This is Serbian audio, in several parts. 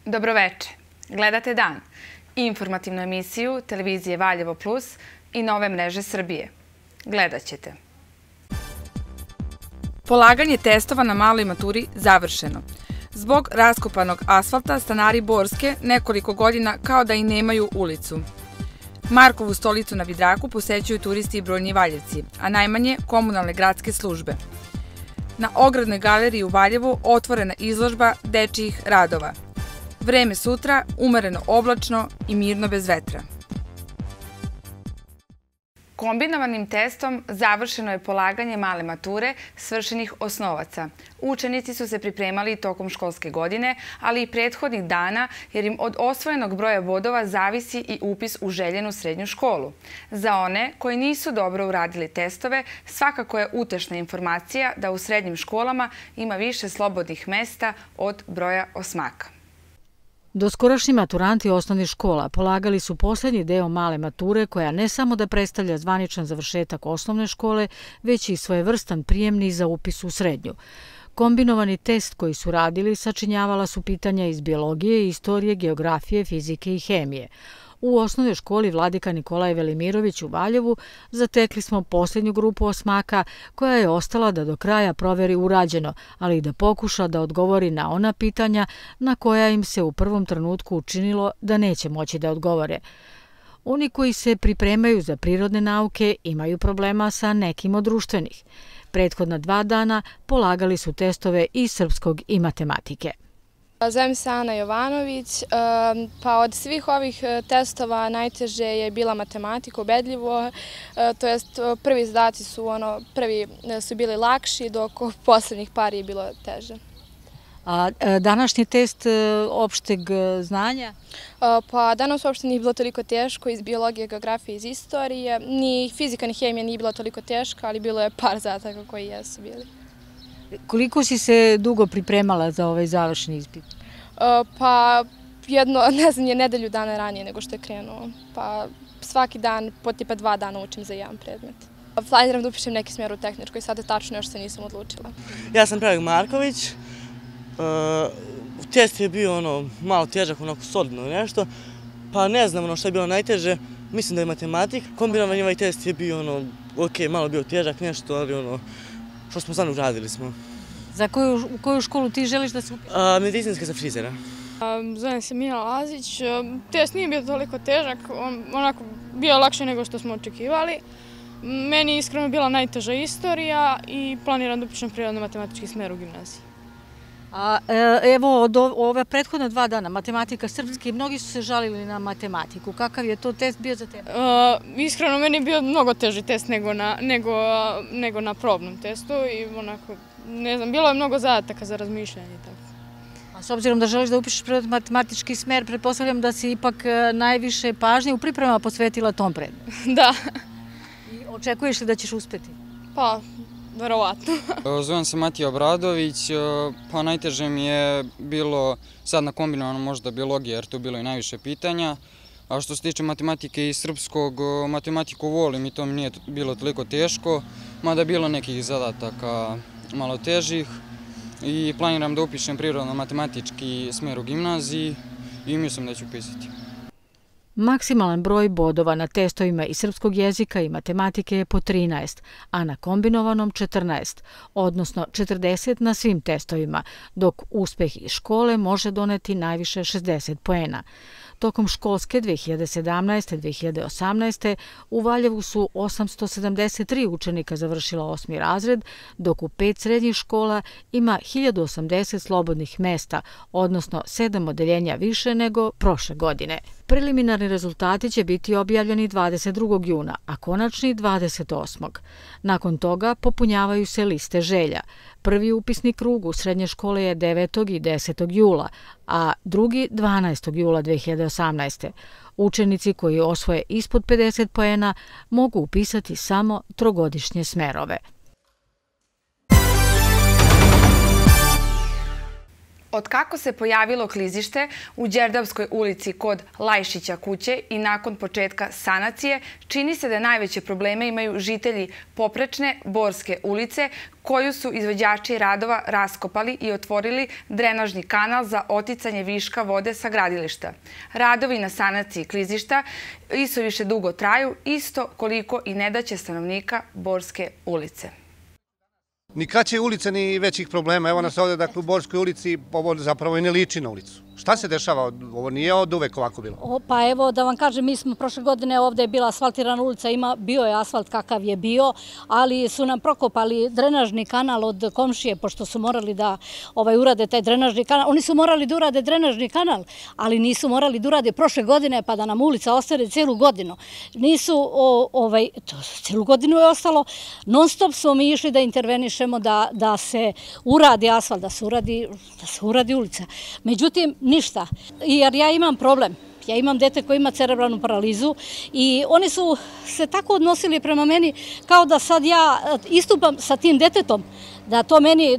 Dobroveče. Gledate Dan, informativnu emisiju televizije Valjevo Plus i Nove mreže Srbije. Gledat ćete. Polaganje testova na maloj maturi završeno. Zbog raskopanog asfalta stanari Borske nekoliko godina kao da i nemaju ulicu. Markovu stolicu na Vidraku posećuju turisti i brojni Valjevci, a najmanje komunalne gradske službe. Na ogradnoj galeriji u Valjevu otvorena izložba dečijih radova. Vreme sutra umereno oblačno i mirno bez vetra. Kombinovanim testom završeno je polaganje male mature svršenih osnovaca. Učenici su se pripremali tokom školske godine, ali i prethodnih dana, jer im od osvojenog broja bodova zavisi i upis u željenu srednju školu. Za one koji nisu dobro uradili testove, svakako je utešna informacija da u srednjim školama ima više slobodnih mesta od broja osmaka. Doskorašnji maturanti osnovnih škola polagali su poslednji deo male mature koja ne samo da predstavlja zvaničan završetak osnovne škole, već i svojevrstan prijemni za upis u srednju. Kombinovani test koji su radili sačinjavala su pitanja iz biologije, istorije, geografije, fizike i hemije. U osnovnoj školi Vladika Nikolaj Velimirović u Valjevu zatekli smo posljednju grupu osmaka koja je ostala da do kraja proveri urađeno, ali i da pokuša da odgovori na ona pitanja na koja im se u prvom trenutku učinilo da neće moći da odgovore. Oni koji se pripremaju za prirodne nauke imaju problema sa nekim od društvenih. Prethodna 2 dana polagali su testove iz srpskog i matematike. Zovem se Ana Jovanović, pa od svih ovih testova najteže je bila matematika, ubedljivo, to jest prvi zadaci su bili lakši, dok poslednjih par je bilo teže. A današnji test opšteg znanja? Pa danas uopšte nije bilo toliko teško iz biologije, geografije, iz istorije, ni fizika ni hemija nije bila toliko teška, ali bilo je par zadataka koji jesu bili. Koliko si se dugo pripremala za ovaj završni ispit? Pa nedelju dana ranije nego što je krenuo. Pa svaki dan, po tipa 2 dana učim za jedan predmet. Planiram da upišem neki smjer u tehničkoj, sada tačno još se nisam odlučila. Ja sam Predrag Marković. Test je bio malo težak, onako solidno nešto. Pa ne znam što je bilo najteže. Mislim da je matematik. Kombinovan ovaj test je bio ok, malo bio težak nešto, ali što smo stvarno uradili smo. U koju školu ti želiš da se upišeš? Medicinska za frizera. Zovem se Mina Lazić. Test nije bio toliko težak, onako bio lakše nego što smo očekivali. Meni je iskreno bila najteža istorija i planiram da upišem prirodno-matematički smer u gimnaziji. Evo, od ove prethodne 2 dana, matematika, srpski, mnogi su se žalili na matematiku. Kakav je to test bio za tebe? Iskreno, meni je bio mnogo teži test nego na probnom testu i onako, ne znam, bilo je mnogo zadataka za razmišljanje i tako. A s obzirom da želiš da upišeš prirodno-matematički smer, pretpostavljam da si ipak najviše pažnje u pripremama posvetila tom predmetu. Da. I očekuješ li da ćeš uspeti? Pa, verovatno. Zovem se Matija Obradović, pa najteže mi je bilo sad na kombinovanom možda biologije, jer tu bilo i najviše pitanja. A što se tiče matematike i srpskog, matematiku volim i to mi nije bilo toliko teško, mada je bilo nekih zadataka malo težih. I planiram da upišem prirodno-matematički smer u gimnaziji i mislim da ću upisati. Maksimalan broj bodova na testovima iz srpskog jezika i matematike je po 13, a na kombinovanom 14, odnosno 40 na svim testovima, dok uspeh iz škole može doneti najviše 60 poena. Tokom školske 2017-2018. u Valjevu su 873 učenika završila 8. razred, dok u 5 srednjih škola ima 1080 slobodnih mesta, odnosno 7 odeljenja više nego prošle godine. Preliminarni rezultati će biti objavljeni 22. juna, a konačni 28. Nakon toga popunjavaju se liste želja. Prvi upisni krug u srednje škole je 9. i 10. jula, a drugi 12. jula 2018. Učenici koji osvoje ispod 50 poena mogu upisati samo trogodišnje smerove. Od kako se pojavilo klizište u Đerdapskoj ulici kod Lajšića kuće i nakon početka sanacije, čini se da najveće probleme imaju žitelji Poprečne Borske ulice, koju su izvođači radova raskopali i otvorili drenažni kanal za oticanje viška vode sa gradilišta. Radovi na sanaciji klizišta više dugo traju, isto koliko i nedaće stanovnika Borske ulice. Ni kraće ulice, ni većih problema. Evo nas ovdje, dakle, u Borskoj ulici, ovo zapravo i ne liči na ulicu. Šta se dešava? Ovo nije od uvek ovako bilo. Pa evo da vam kažem, mi smo prošle godine, ovdje je bila asfaltirana ulica, bio je asfalt kakav je bio, ali su nam prokopali drenažni kanal od komšije, pošto su morali da urade taj drenažni kanal. Oni su morali da urade drenažni kanal, ali nisu morali da urade prošle godine, pa da nam ulica ostane cijelu godinu. Nisu, cijelu godinu je ostalo. Non stop smo mi išli da intervenišemo, da se uradi asfalt, da se uradi ulica. Međutim, ništa, jer ja imam problem. Ja imam dete koje ima cerebralnu paralizu i oni su se tako odnosili prema meni kao da sad ja istupam sa tim detetom, da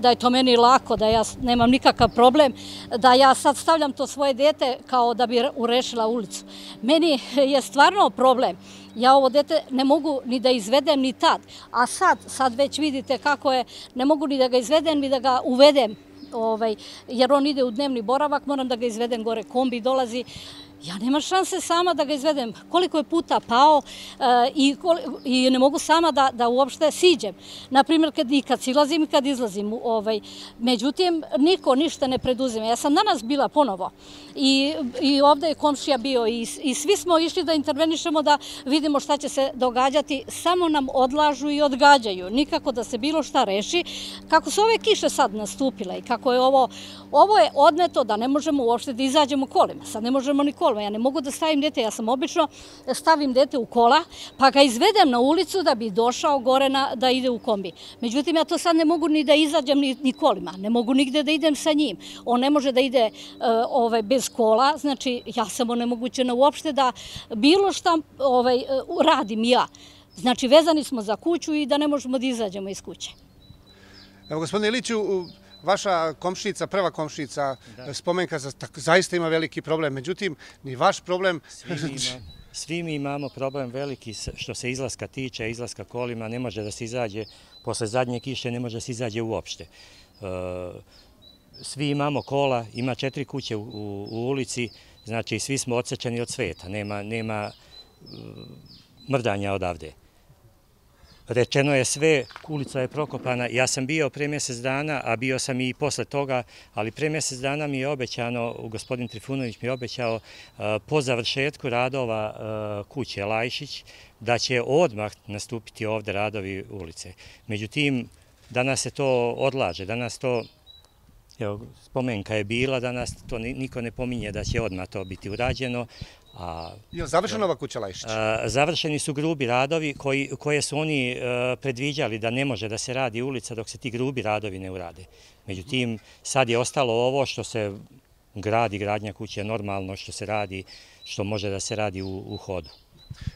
je to meni lako, da ja nemam nikakav problem, da ja sad stavljam to svoje dete kao da bi urešila ulicu. Meni je stvarno problem. Ja ovo dete ne mogu ni da izvedem ni tad, a sad već vidite kako je, ne mogu ni da ga izvedem ni da ga uvedem, jer on ide u dnevni boravak, moram da ga izvedem gore, kombi dolazi. Ja nemam šanse sama da ga izvedem. Koliko je puta pao i ne mogu sama da uopšte siđem. Naprimjer, kad silazim i kad izlazim. Međutim, niko ništa ne preduzima. Ja sam danas bila ponovo i ovdje je komšija bio i svi smo išli da intervenišemo, da vidimo šta će se događati. Samo nam odlažu i odgađaju. Nikako da se bilo šta reši. Kako su ove kiše sad nastupile i kako je ovo je odneto da ne možemo uopšte da izađemo kolima. Sad ne možemo ni kolima. Ja ne mogu da stavim dete, ja sam obično stavim dete u kola, pa ga izvedem na ulicu da bi došao gore da ide u kombi. Međutim, ja to sad ne mogu ni da izađem ni kolima, ne mogu nigde da idem sa njim. On ne može da ide bez kola, znači ja sam onemogućena uopšte da bilo šta radim ja. Znači, vezani smo za kuću i da ne možemo da izađemo iz kuće. Evo, gospodine Iliću, vaša komšinica, prva komšinica, Spomenka, zaista ima veliki problem. Međutim, ni vaš problem... Svi mi imamo problem veliki što se izlaska tiče, izlaska kolima, ne može da se izađe, posle zadnje kiše ne može da se izađe uopšte. Svi imamo kola, ima 4 kuće u ulici, znači svi smo odsečeni od sveta, nema mrdanja odavde. Rečeno je sve, ulica je prokopana. Ja sam bio pre mjesec dana, a bio sam i posle toga, ali pre mjesec dana mi je obećano, gospodin Trifunović mi je obećao po završetku radova kuće Lajšić da će odmah nastupiti ovde radovi ulice. Međutim, danas se to odlaže, danas to, evo, Spomenka je bila, danas to niko ne pominje da će odmah to biti urađeno. Je li završena ova kuća Lajšić? Završeni su grubi radovi koje su oni predviđali da ne može da se radi ulica dok se ti grubi radovi ne urade. Međutim, sad je ostalo ovo što se gradi, gradnja kuće, normalno što se radi, što može da se radi u hodu.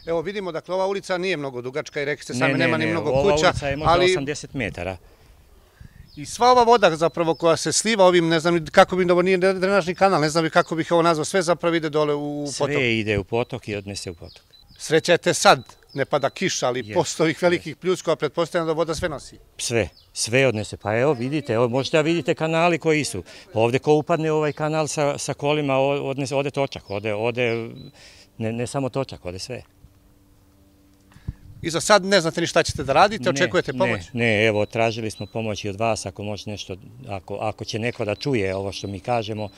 Evo vidimo, dakle, ova ulica nije mnogo dugačka i rekli ste sami, nema ni mnogo kuća. Ova ulica je možda 80 metara. I sva ova voda zapravo koja se sliva ovim, ne znam kako bi, ovo nije drenažni kanal, ne znam kako bih ovo nazvao, sve zapravo ide dole u potok. Sve ide u potok i odnese u potok. Srećete sad, ne pada kiša, ali posle ovih velikih pljuskova pretpostavljam da voda sve nosi. Sve odnese. Pa evo vidite, možete da vidite kanali koji su. Ovde ko upadne ovaj kanal sa kolima, ode točak, ode ne samo točak, ode sve. I za sad ne znate ni šta ćete da radite, očekujete pomoć? Ne, evo, tražili smo pomoć i od vas, ako može nešto, ako će neko da čuje ovo što mi kažemo.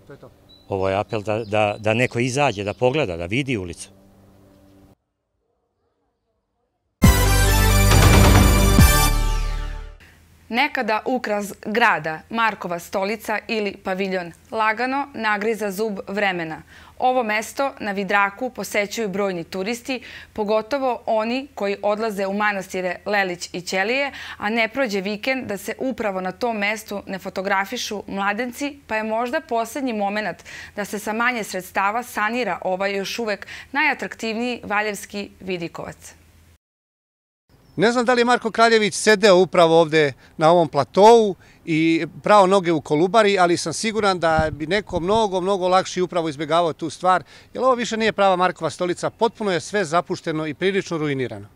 To je to. Ovo je apel da neko izađe, da pogleda, da vidi ulicu. Nekada ukras grada, Markova stolica ili paviljon, lagano nagriza zub vremena. Ovo mesto na Vidraku posećuju brojni turisti, pogotovo oni koji odlaze u manastire Lelić i Ćelije, a ne prođe vikend da se upravo na tom mestu ne fotografišu mladenci, pa je možda posljednji moment da se sa manje sredstava sanira ovaj još uvek najatraktivniji valjevski vidikovac. Ne znam da li je Marko Kraljević sedeo upravo ovde na ovom platovu i prao noge u Kolubari, ali sam siguran da bi neko mnogo lakše upravo izbjegavao tu stvar, jer ovo više nije prava Markova stolica, potpuno je sve zapušteno i prilično ruinirano.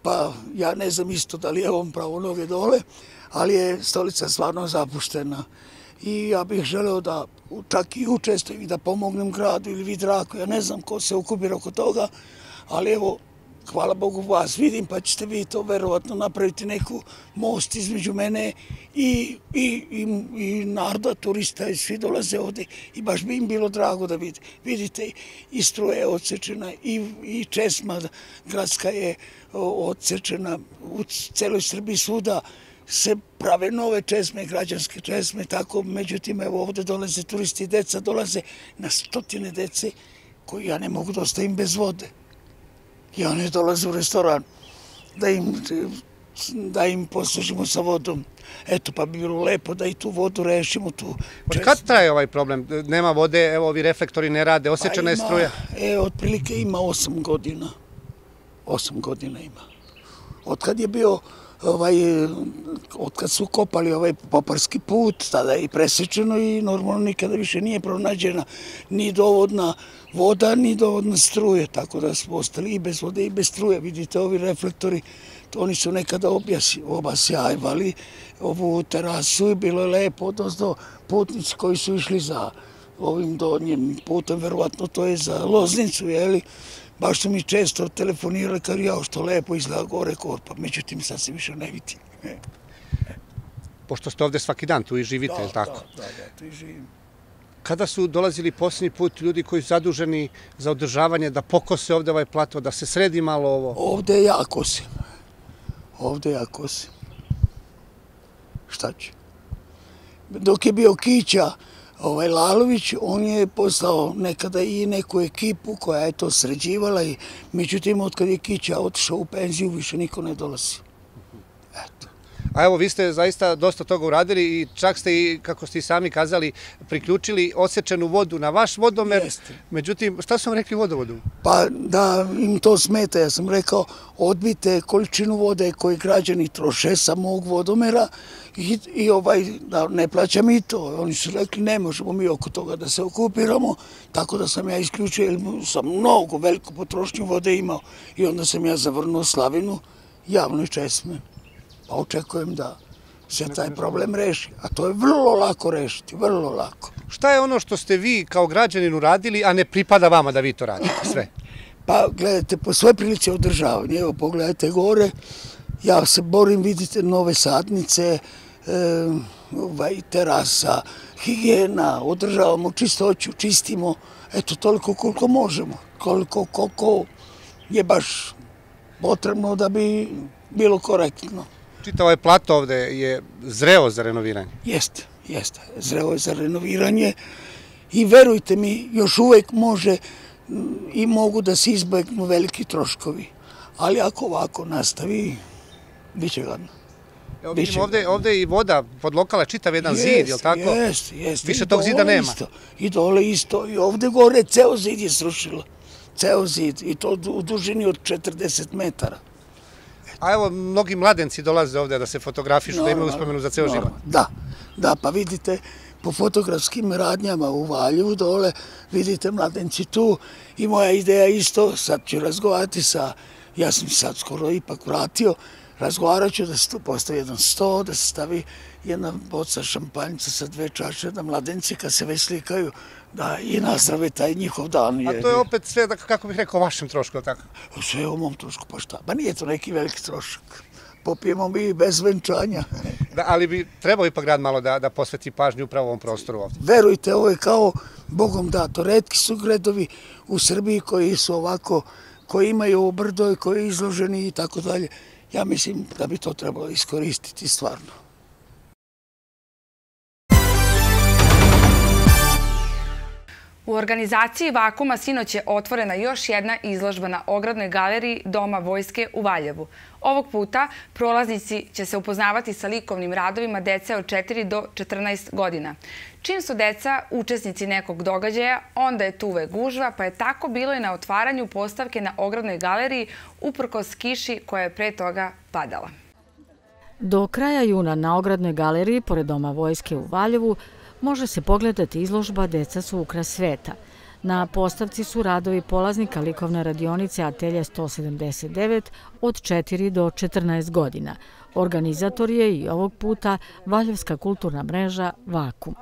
Pa ja ne znam isto da li je on pravo noge dole, ali je stolica stvarno zapuštena. I ja bih želeo da čak i učestvujem i da pomognem gradu ili Vidraku, ja ne znam ko se okupira oko toga, ali evo, hvala Bogu vas vidim, pa ćete vi to verovatno napraviti neku most između mene i naroda, turista i svi dolaze ovde i baš bi im bilo drago da vide. Vidite, i struja je odsečena i česma gradska je odsečena u celoj Srbiji svuda. Se prave nove česme, građanske česme, tako, međutim, evo ovde dolaze turisti i deca, dolaze na stotine dece koji ja ne mogu da ostavim bez vode. I oni dolaze u restoran da im poslužimo sa vodom. Eto, pa bi bilo lepo da i tu vodu rešimo. Od kad traje ovaj problem? Nema vode, evo ovi reflektori ne rade, osjećana je struja? Otprilike ima 8 godina. 8 godina ima. Od kad je bio od kad su kopali ovaj poparski put, tada je i presečeno i normalno nikada više nije pronađena ni dovodna voda, ni dovodna struje, tako da smo ostali i bez vode i bez struje. Vidite, ovi reflektori, oni su nekada obasjajvali ovu terasu i bilo je lepo, odnosno putnici koji su išli za ovim donjim putem, verovatno to je za Loznicu, jeli? Baš su mi često telefonirali kao jao što lepo izgleda gore korpa, međutim sad se više ne vidi. Pošto ste ovde svaki dan, tu i živite, je li tako? Da, tu i živim. Kada su dolazili posljednji put ljudi koji su zaduženi za održavanje, da pokose ovde ovaj plato, da se sredi malo ovo? Ovde ja kosim. Šta će? Dok je bio Kića, Lalović, on je poslao nekada i neku ekipu koja je to sređivala i međutim, od kad je Kića otišao u penziju, više niko ne dolazi. Eto. A evo, vi ste zaista dosta toga uradili i čak ste i, kako ste i sami kazali, priključili osečenu vodu na vaš vodomer. Međutim, šta su vam rekli vodovodu? Pa da im to smeta, ja sam rekao, odbite količinu vode koje građani troše sa mog vodomera i da ne plaćam i to. Oni su rekli, ne možemo mi oko toga da se okupiramo, tako da sam ja isključio, jer sam mnogo veliku potrošnju vode imao i onda sam ja zavrnuo slavinu javnoj česme. Pa očekujem da se taj problem reši, a to je vrlo lako rešiti, vrlo lako. Šta je ono što ste vi kao građanin uradili, a ne pripada vama da vi to radite sve? Pa gledajte, po svoj prilici održavanje, evo pogledajte gore, ja se borim, vidite, nove sadnice, terasa, higijena, održavamo čistoću, čistimo, eto toliko koliko možemo, koliko je baš potrebno da bi bilo korektno. Čitav ovaj plato ovde je zreo za renoviranje? Jeste, zreo je za renoviranje i verujte mi, još uvek može i mogu da se izbegnu veliki troškovi, ali ako ovako nastavi, bit će gadno. Evo vidim, ovde je i voda pod lokala, čitav jedan zid, je li tako? Jeste. Više tog zida nema? I dole isto, i ovde gore ceo zid je srušilo, ceo zid, i to u dužini od 40 metara. A evo, mnogi mladenci dolaze ovde da se fotografišu, da imaju uspomenu za ceo život. Da, pa vidite, po fotografskim radnjama u Valjevu dole, vidite mladenci tu i moja ideja isto, sad ću razgovarati ja sam sad skoro ipak vratio, razgovarat ću da se tu postavi jedan sto, da se stavi jedna boca šampanjca sa 2 čaše, da mladenci kad se već slikaju, da i nazdrave taj njihov dan. A to je opet sve, kako bih rekao, vašem trošku, tako? Sve o mom trošku, pa šta? Ba nije to neki veliki trošak. Popijemo mi bez venčanja. Ali bi trebao ipak grad malo da posveti pažnju upravo ovom prostoru ovdje. Verujte, ovo je kao Bogom dato. Retki su gradovi u Srbiji koji su ovako, koji imaju ovo brdo i koji je izloženi i tako dalje. Ja mislim da bi to trebalo iskoristiti stvarno. U organizaciji Vakuma sinoć je otvorena još jedna izložba na ogradnoj galeriji Doma vojske u Valjevu. Ovog puta prolaznici će se upoznavati sa likovnim radovima dece od 4 do 14 godina. Čim su deca učesnici nekog događaja, onda je tu uvek gužva, pa je tako bilo i na otvaranju postavke na ogradnoj galeriji uprkos kiši koja je pre toga padala. Do kraja juna na ogradnoj galeriji, pored Doma vojske u Valjevu, može se pogledati izložba Deca su ukras sveta. Na postavci su radovi polaznika likovne radionice Atelje 179 od 4 do 14 godina. Organizator je i ovog puta Valjevska kulturna mreža Vakum.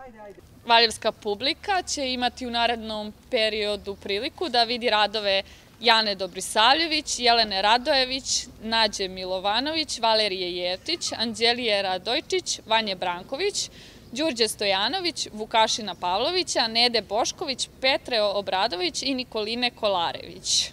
Valjevska publika će imati u narednom periodu priliku da vidi radove Jane Dobrisavljević, Jelene Radojević, Nađe Milovanović, Valerije Jeftić, Anđelije Radojčić, Vanje Branković, Đurđe Stojanović, Vukašina Pavlovića, Nede Bošković, Petre Obradović i Nikoline Kolarević.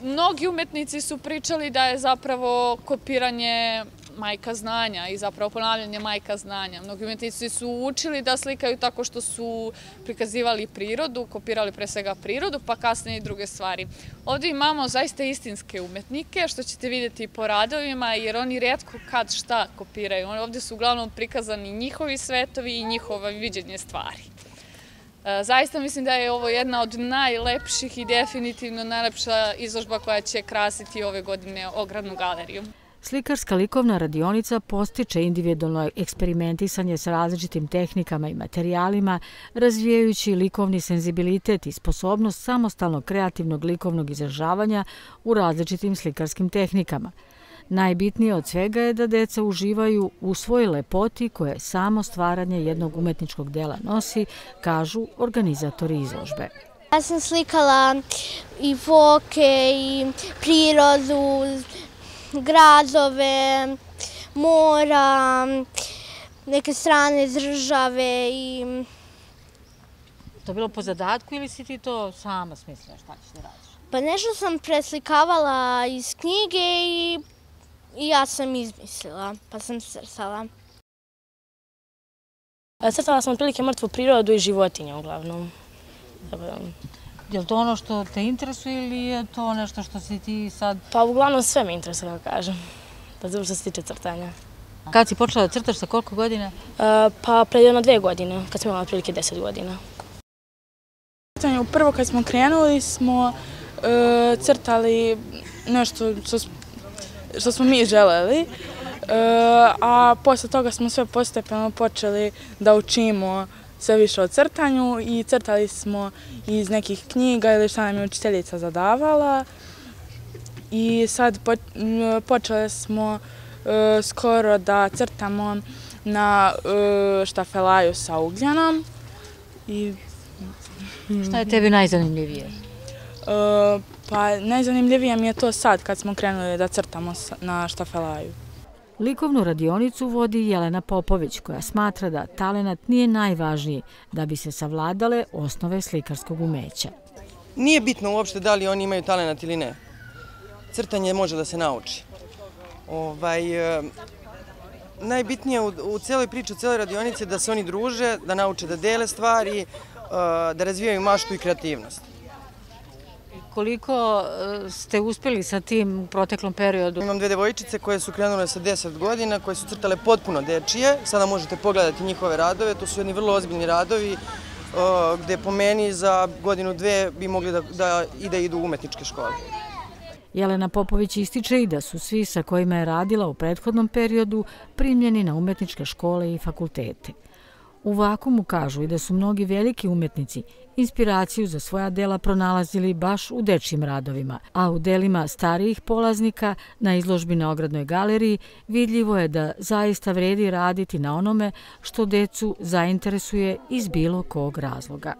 Mnogi umetnici su pričali da je zapravo kopiranje majka znanja i zapravo ponavljanje majka znanja. Mnogi umetnici su učili da slikaju tako što su prikazivali prirodu, kopirali pre svega prirodu, pa kasnije i druge stvari. Ovdje imamo zaista istinske umetnike, što ćete vidjeti po radovima, jer oni retko kad šta kopiraju. Ovdje su uglavnom prikazani njihovi svetovi i njihovo viđenje stvari. Zaista mislim da je ovo jedna od najlepših i definitivno najlepša izložba koja će krasiti ove godine ogradnu galeriju. Slikarska likovna radionica postiče individualno eksperimentisanje sa različitim tehnikama i materijalima, razvijajući likovni senzibilitet i sposobnost samostalnog kreativnog likovnog izražavanja u različitim slikarskim tehnikama. Najbitnije od svega je da deca uživaju u svojoj lepoti koje samo stvaranje jednog umetničkog dela nosi, kažu organizatori izložbe. Ja sam slikala i foke i prirodu, gradove, mora, neke strane države i... To je bilo po zadatku ili si ti to sama smislila šta ćeš da radiš? Pa nešto sam preslikavala iz knjige i ja sam izmislila, pa sam crtala. Crtala sam otprilike mrtvu prirodu i životinje uglavnom. Je li to ono što te interesuje ili je to nešto što si ti sad... Pa uglavnom sve me interesuje, kako kažem, što se tiče crtanja. Kad si počela da crtaš, sa koliko godina? Pa pred jedno 2 godine, kad sam imala otprilike 10 godina. Prvo kad smo krenuli smo crtali nešto što smo mi želeli, a posle toga smo sve postepeno počeli da učimo sve više o crtanju i crtali smo iz nekih knjiga ili šta nam je učiteljica zadavala. I sad počeli smo skoro da crtamo na štafelaju sa ugljanom. Šta je tebi najzanimljivije? Pa najzanimljivije mi je to sad kad smo krenuli da crtamo na štafelaju. Likovnu radionicu vodi Jelena Popović, koja smatra da talenat nije najvažniji da bi se savladale osnove slikarskog umeća. Nije bitno uopšte da li oni imaju talenat ili ne. Crtanje može da se nauči. Najbitnije u cijeloj priči, u cijeloj radionici je da se oni druže, da nauče da dele stvari, da razvijaju maštu i kreativnost. Koliko ste uspjeli sa tim u proteklom periodu? Imam 2 devojčice koje su krenule sa 10 godina, koje su crtale potpuno dečije. Sada možete pogledati njihove radove. To su jedni vrlo ozbiljni radovi gde po meni za 1-2 bi mogli da idu u umetničke škole. Jelena Popović ističe i da su svi sa kojima je radila u prethodnom periodu primljeni na umetničke škole i fakultete. U Vakumu kažu i da su mnogi veliki umetnici inspiraciju za svoja dela pronalazili baš u dečjim radovima, a u delima starijih polaznika na izložbi na ogradnoj galeriji vidljivo je da zaista vredi raditi na onome što decu zainteresuje iz bilo kog razloga.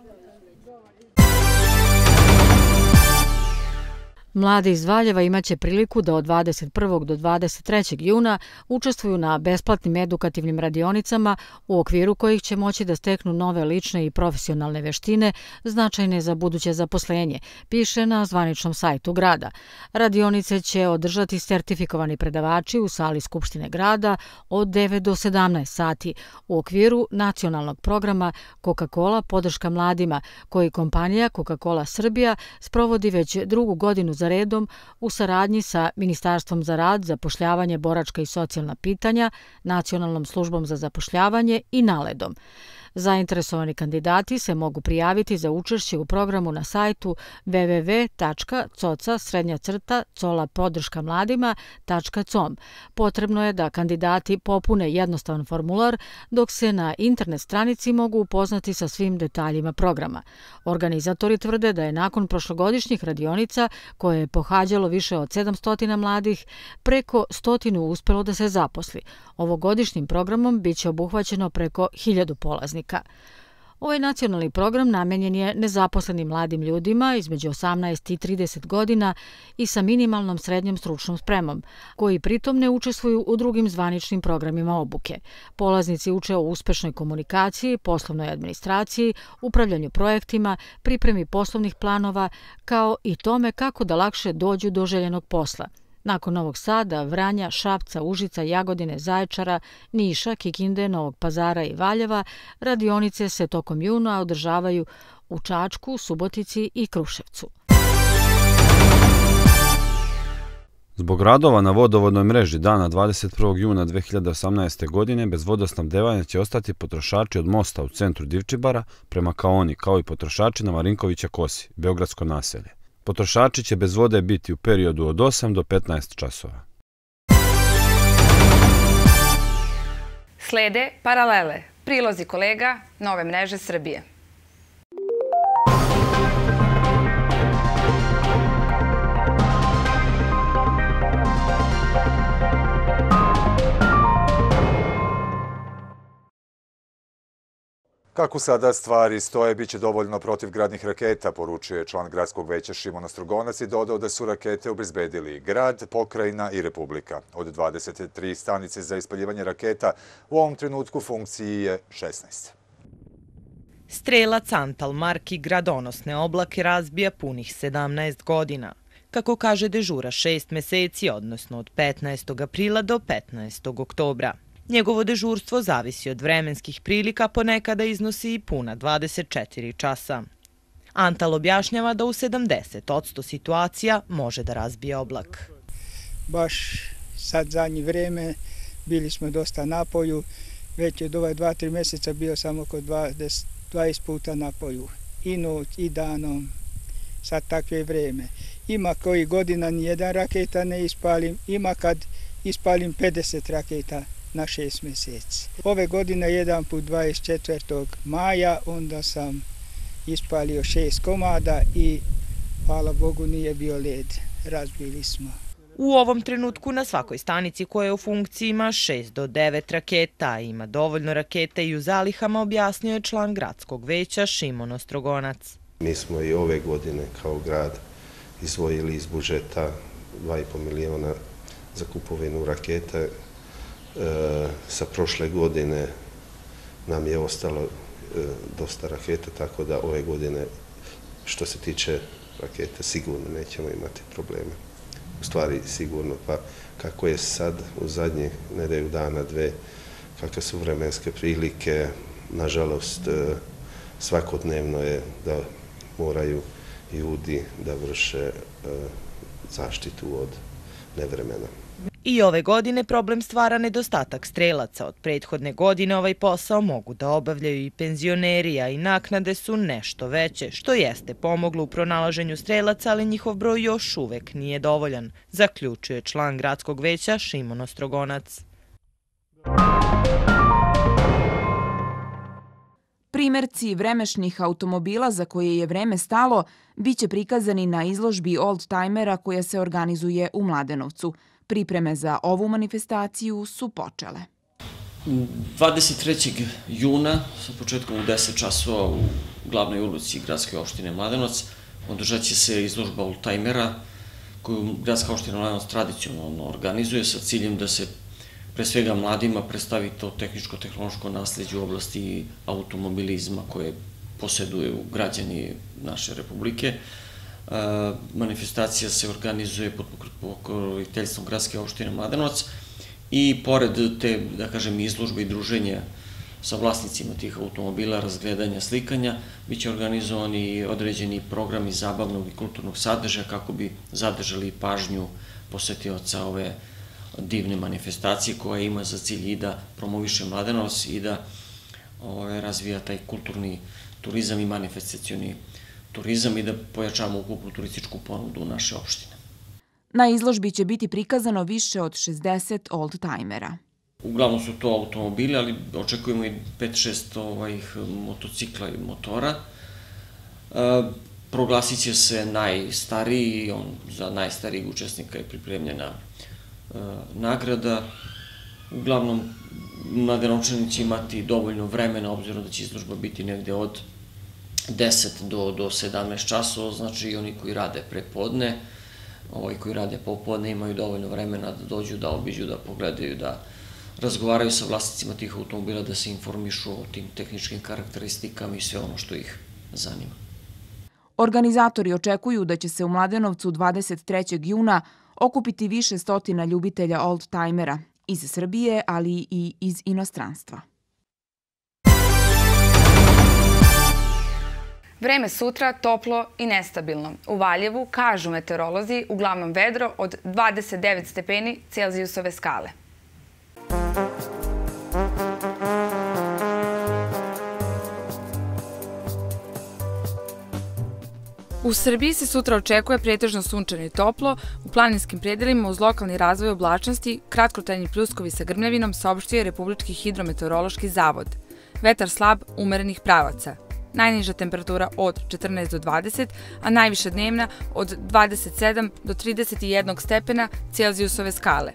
Mladi iz Valjeva imaće priliku da od 21. do 23. juna učestvuju na besplatnim edukativnim radionicama u okviru kojih će moći da steknu nove lične i profesionalne veštine značajne za buduće zaposlenje, piše na zvaničnom sajtu grada. Radionice će održati sertifikovani predavači u sali Skupštine grada od 9 do 17 sati u okviru nacionalnog programa Coca-Cola podrška mladima, koji kompanija Coca-Cola Srbija sprovodi već drugu godinu za redom u saradnji sa Ministarstvom za rad, zapošljavanje, boračka i socijalna pitanja, Nacionalnom službom za zapošljavanje i Naledom. Zainteresovani kandidati se mogu prijaviti za učešće u programu na sajtu www.coca-colapodrškamladima.com. Potrebno je da kandidati popune jednostavan formular, dok se na internet stranici mogu upoznati sa svim detaljima programa. Organizatori tvrde da je nakon prošlogodišnjih radionica, koje je pohađalo više od 700 mladih, preko 100 uspelo da se zaposli. Ovogodišnjim programom biće obuhvaćeno preko 1000 polaznika. Ovaj nacionalni program namenjen je nezaposlenim mladim ljudima između 18 i 30 godina i sa minimalnom srednjom stručnom spremom, koji pritom ne učestvuju u drugim zvaničnim programima obuke. Polaznici uče o uspešnoj komunikaciji, poslovnoj administraciji, upravljanju projektima, pripremi poslovnih planova, kao i tome kako da lakše dođu do željenog posla. Nakon Novog Sada, Vranja, Šapca, Užica, Jagodine, Zaječara, Niša, Kikinde, Novog Pazara i Valjeva, radionice se tokom juna održavaju u Čačku, Subotici i Kruševcu. Zbog radova na vodovodnoj mreži dana 21. juna 2018. godine bez vodosnabdevanja će ostati potrošači od mosta u centru Divčibara prema Kaoni, kao i potrošači na Marinkovića Kosi, beogradsko naselje. Potrošači će bez vode biti u periodu od 8 do 15 časova. Slede paralele. Prilozi kolega Nove mreže Srbije. Kako sada stvari stoje, bit će dovoljno protivgradnih raketa, poručuje član gradskog veća Šimon Ostrogonac i dodao da su rakete obezbedili grad, pokrajina i republika. Od 23 stanice za ispaljivanje raketa u ovom trenutku funkciji je 16. Strelac Antal marki gradonosne oblake razbija punih 17 godina. Kako kaže dežura 6 meseci, odnosno od 15. aprila do 15. oktobra. Njegovo dežurstvo zavisi od vremenskih prilika, ponekada iznosi i puna 24 časa. Antal objašnjava da u 70% situacija može da razbije oblak. Baš sad zadnje vreme bili smo dosta na polju, već od ova 2-3 mjeseca bio sam oko 20 puta na polju. I noć i danom, sad takve vreme. Ima koji godina nijedan raketa ne ispalim, ima kad ispalim 50 raketa na 6 mjeseci. Ove godine jedan put 24. maja, onda sam ispalio 6 komada i hvala Bogu nije bio led. Razbili smo. U ovom trenutku na svakoj stanici koja je u funkciji ima 6 do 9 raketa. Ima dovoljno raketa i u zalihama, objasnio je član gradskog veća Šimon Ostrogonac. Mi smo i ove godine kao grad izdvojili iz budžeta 2,5 miliona za kupovinu raketa. Sa prošle godine nam je ostalo dosta raketa, tako da ove godine što se tiče raketa sigurno nećemo imati probleme. U stvari sigurno, pa kako je sad u zadnjih nedelju dana, dve, kakve su vremenske prilike, nažalost svakodnevno je da moraju ljudi da vrše zaštitu od nevremena. I ove godine problem stvara nedostatak strelaca. Od prethodne godine ovaj posao mogu da obavljaju i penzioneri, a i naknade su nešto veće, što jeste pomoglo u pronalaženju strelaca, ali njihov broj još uvek nije dovoljan, zaključuje član gradskog veća Šimon Ostrogonac. Primerci vremešnih automobila za koje je vreme stalo biće prikazani na izložbi oldtimera koja se organizuje u Mladenovcu. Pripreme za ovu manifestaciju su počele. 23. juna sa početkom u 10 časova u glavnoj ulici gradske opštine Mladenovac održat će se izložba oldtimera koju Gradska opština Mladenovac tradicionalno organizuje sa ciljem da se pre svega mladima predstavi to tehničko-tehnološko nasleđe u oblasti automobilizma koje posjeduju građani naše republike. Manifestacija se organizuje pod pokroviteljstvom Gradske opštine Mladenovac i pored te, da kažem, izložbe i druženja sa vlasnicima tih automobila, razgledanja, slikanja, bit će organizovani određeni programi zabavnog i kulturnog sadržaja kako bi zadržali pažnju posetioca ove divne manifestacije koja ima za cilj i da promoviše Mladenovac i da razvija taj kulturni turizam i manifestacioni turizam i da pojačamo ukupnu turističku ponudu naše opštine. Na izložbi će biti prikazano više od 60 oldtimera. Uglavnom su to automobili, ali očekujemo i 5-6 motocikla i motora. Proglasit će se najstariji, za najstarijeg učesnika je pripremljena nagrada. Uglavnom, Mladenovčani će imati dovoljno vremena, obzirom da će izložba biti negde od 10 do 17 časova, znači i oni koji rade prepodne, koji rade popodne imaju dovoljno vremena da dođu, da obiđu, da pogledaju, da razgovaraju sa vlasnicima tih automobila, da se informišu o tim tehničkim karakteristikama i sve ono što ih zanima. Organizatori očekuju da će se u Mladenovcu 23. juna okupiti više stotina ljubitelja oldtimera iz Srbije, ali i iz inostranstva. Vreme sutra toplo i nestabilno. U Valjevu, kažu meteorolozi, uglavnom vedro od 29 stepeni Celzijusove skale. U Srbiji se sutra očekuje pretežno sunčano i toplo, u planinskim predelima uz lokalni razvoj oblačnosti, kratkotrajni pljuskovi sa grmljavinom, saopštio je Republički hidrometeorološki zavod. Vetar slab, umerenih pravaca. Najniža temperatura od 14 do 20, a najviša dnevna od 27 do 31 stepena Celzijusove skale.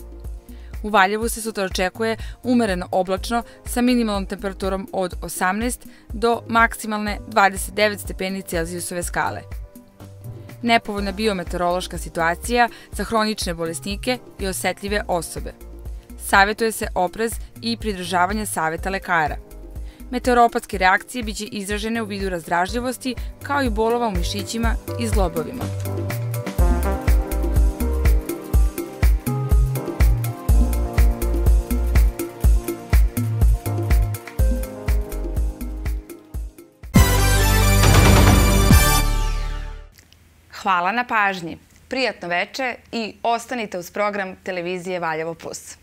U Valjevu se sutra očekuje umereno oblačno sa minimalnom temperaturom od 18 do maksimalne 29 stepeni Celzijusove skale. Nepovoljna biometeorološka situacija za hronične bolesnike i osetljive osobe. Savjetuje se oprez i pridržavanje savjeta lekara. Meteoropatske reakcije biće izražene u vidu razdražljivosti, kao i bolova u mišićima i zglobovima. Hvala na pažnji, prijatno veče i ostanite uz program televizije Valjevo Plus.